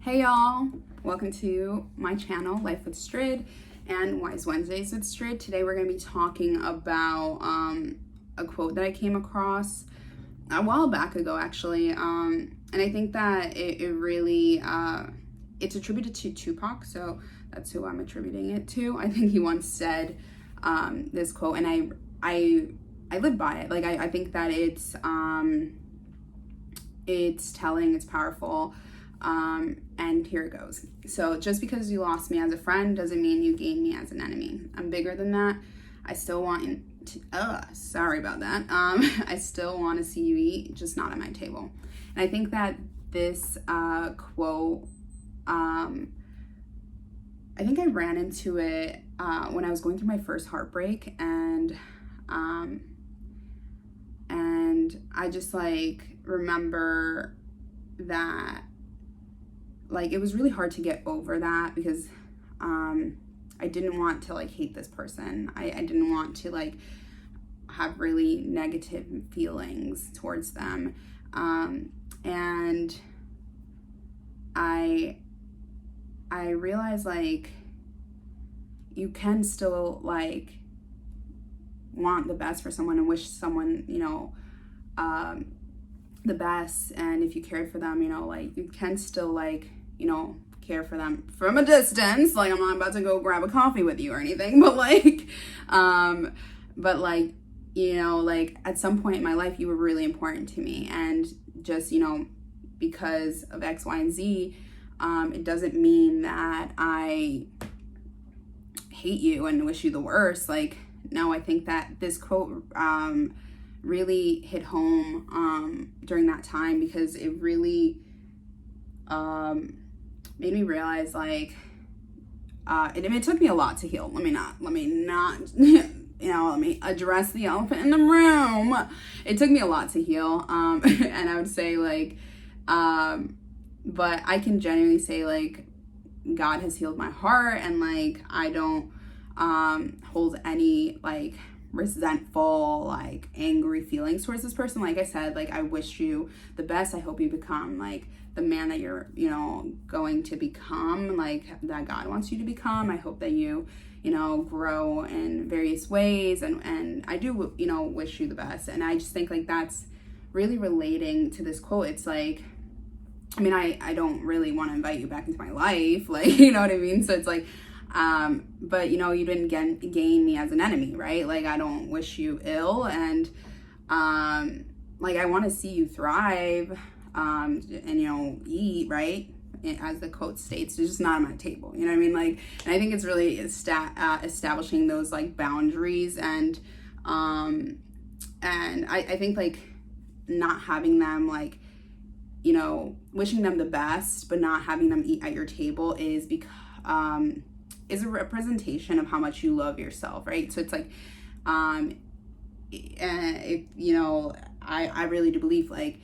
Hey y'all, welcome to my channel, Life with Strid and Wise Wednesdays with Strid. Today we're going to be talking about a quote that I came across a while back ago actually, and I think that it really, it's attributed to Tupac, so that's who I'm attributing it to. I think he once said this quote, and I live by it. Like I think that it's telling, it's powerful. And here it goes. So just because you lost me as a friend doesn't mean you gained me as an enemy. I'm bigger than that. I still want to, sorry about that. I still want to see you eat, just not at my table. And I think that this quote, I think I ran into it when I was going through my first heartbreak, and I just like remember that like it was really hard to get over that because I didn't want to like hate this person. I didn't want to like have really negative feelings towards them, and I realized like you can still like want the best for someone and wish someone, you know, the best, and if you cared for them, you know, like you can still like, you know, care for them from a distance. Like I'm not about to go grab a coffee with you or anything, but like you know, like at some point in my life you were really important to me, and just, you know, because of X, Y, and Z, it doesn't mean that I hate you and wish you the worst. Like, no, I think that this quote really hit home during that time, because it really made me realize like it took me a lot to heal. Let me not you know, let me address the elephant in the room. It took me a lot to heal, and I would say like but I can genuinely say like God has healed my heart, and like I don't hold any like resentful, like angry feelings towards this person. Like I said, like I wish you the best. I hope you become like the man that you're, you know, going to become, like that God wants you to become. I hope that you know, grow in various ways, and I do, you know, wish you the best. And I just think like that's really relating to this quote. It's like, I mean, I don't really want to invite you back into my life, like, you know what I mean? So it's like, but you know, you didn't gain me as an enemy, right? Like I don't wish you ill, and like I want to see you thrive, and you know, eat, right? As the quote states, it's just not on my table, you know what I mean? Like, and I think it's really establishing those like boundaries, and I think like not having them like, you know, wishing them the best but not having them eat at your table is a representation of how much you love yourself, right? So it's like if, you know, I really do believe like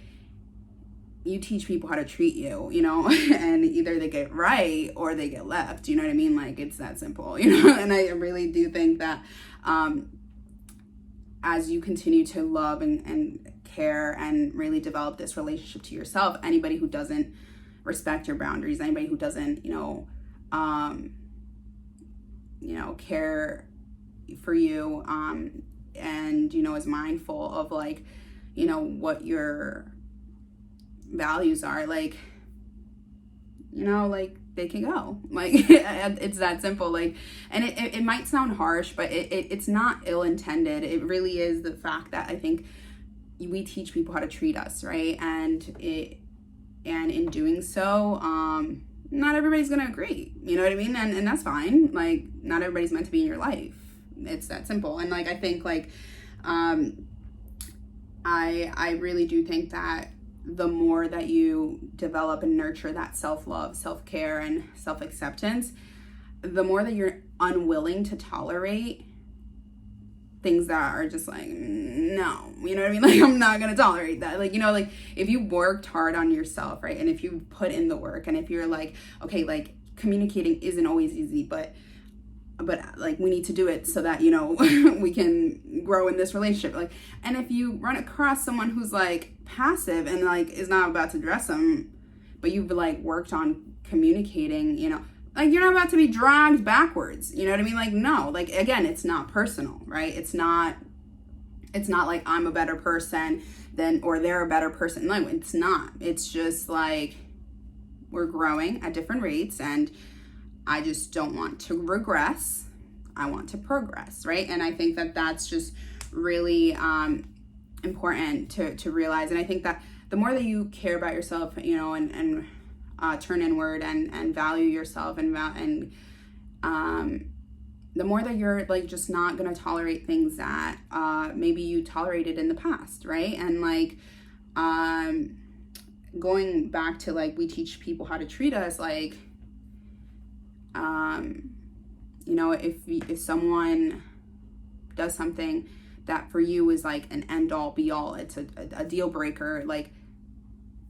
you teach people how to treat you, you know, and either they get right or they get left, you know what I mean? Like it's that simple, you know. And I really do think that as you continue to love and care and really develop this relationship to yourself, anybody who doesn't respect your boundaries, anybody who doesn't, you know, care for you, and, you know, is mindful of like, you know, what your values are, like, you know, like they can go, like it's that simple. Like, and it might sound harsh, but it's not ill-intended. It really is the fact that I think we teach people how to treat us, right? And in doing so, not everybody's gonna agree, you know what I mean? And that's fine. Like not everybody's meant to be in your life. It's that simple. And like I think like I really do think that the more that you develop and nurture that self-love, self-care, and self-acceptance, the more that you're unwilling to tolerate things that are just like, no, you know what I mean? Like, I'm not going to tolerate that. Like, you know, like if you worked hard on yourself, right? And if you put in the work, and if you're like, okay, like communicating isn't always easy, but like we need to do it so that, you know, we can grow in this relationship. Like, and if you run across someone who's like passive and like is not about to address them, but you've like worked on communicating, you know, like you're not about to be dragged backwards. You know what I mean? Like, no, like, again, it's not personal, right? It's not like I'm a better person than, or they're a better person. No, it's not. It's just like we're growing at different rates, and I just don't want to regress. I want to progress, right? And I think that that's just really important to realize. And I think that the more that you care about yourself, you know, and turn inward and value yourself, and the more that you're like just not gonna tolerate things that maybe you tolerated in the past, right? And like going back to like we teach people how to treat us, like you know, if someone does something that for you is like an end all be all, it's a deal breaker, like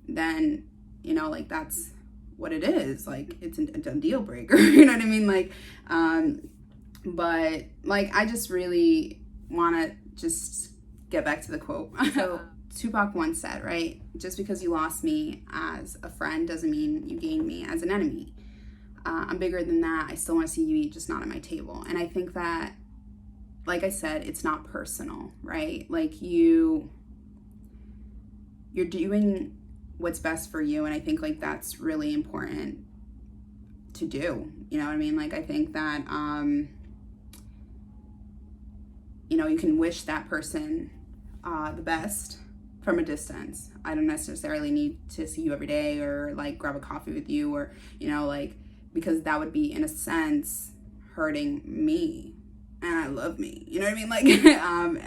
then, you know, like that's what it is. Like it's a deal breaker. You know what I mean? Like but like I just really want to just get back to the quote. So Tupac once said, right, just because you lost me as a friend doesn't mean you gained me as an enemy. I'm bigger than that. I still want to see you eat, just not at my table. And I think that, like I said, it's not personal, right? Like you're doing what's best for you. And I think like that's really important to do. You know what I mean? Like I think that, you know, you can wish that person the best from a distance. I don't necessarily need to see you every day or like grab a coffee with you, or, you know, like, because that would be in a sense hurting me, and I love me, you know what I mean? Like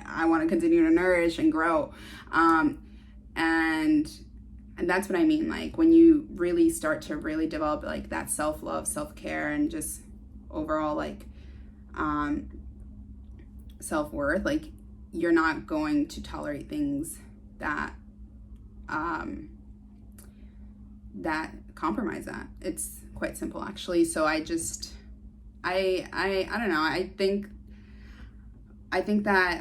I want to continue to nourish and grow, and that's what I mean. Like when you really start to really develop like that self-love, self-care, and just overall like self-worth, like you're not going to tolerate things that that compromise that. It's quite simple, actually. So I just I don't know, I think that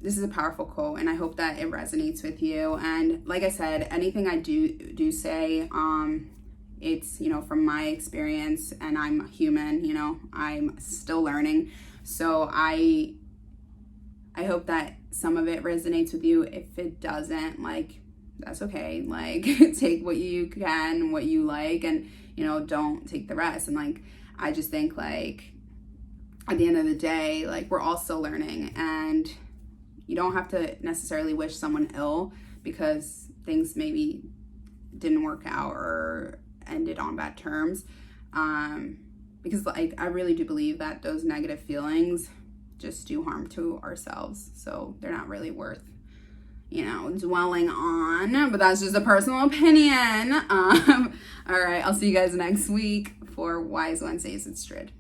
this is a powerful quote, and I hope that it resonates with you. And like I said, anything I do say, it's, you know, from my experience, and I'm human, you know, I'm still learning. So I hope that some of it resonates with you. If it doesn't, like, that's okay. Like, take what you can, what you like, and, you know, don't take the rest. And like, I just think like at the end of the day, like we're all still learning, and you don't have to necessarily wish someone ill because things maybe didn't work out or ended on bad terms. Because like, I really do believe that those negative feelings just do harm to ourselves. So they're not really worth, you know, dwelling on, but that's just a personal opinion. All right, I'll see you guys next week for Wise Wednesdays with Strid.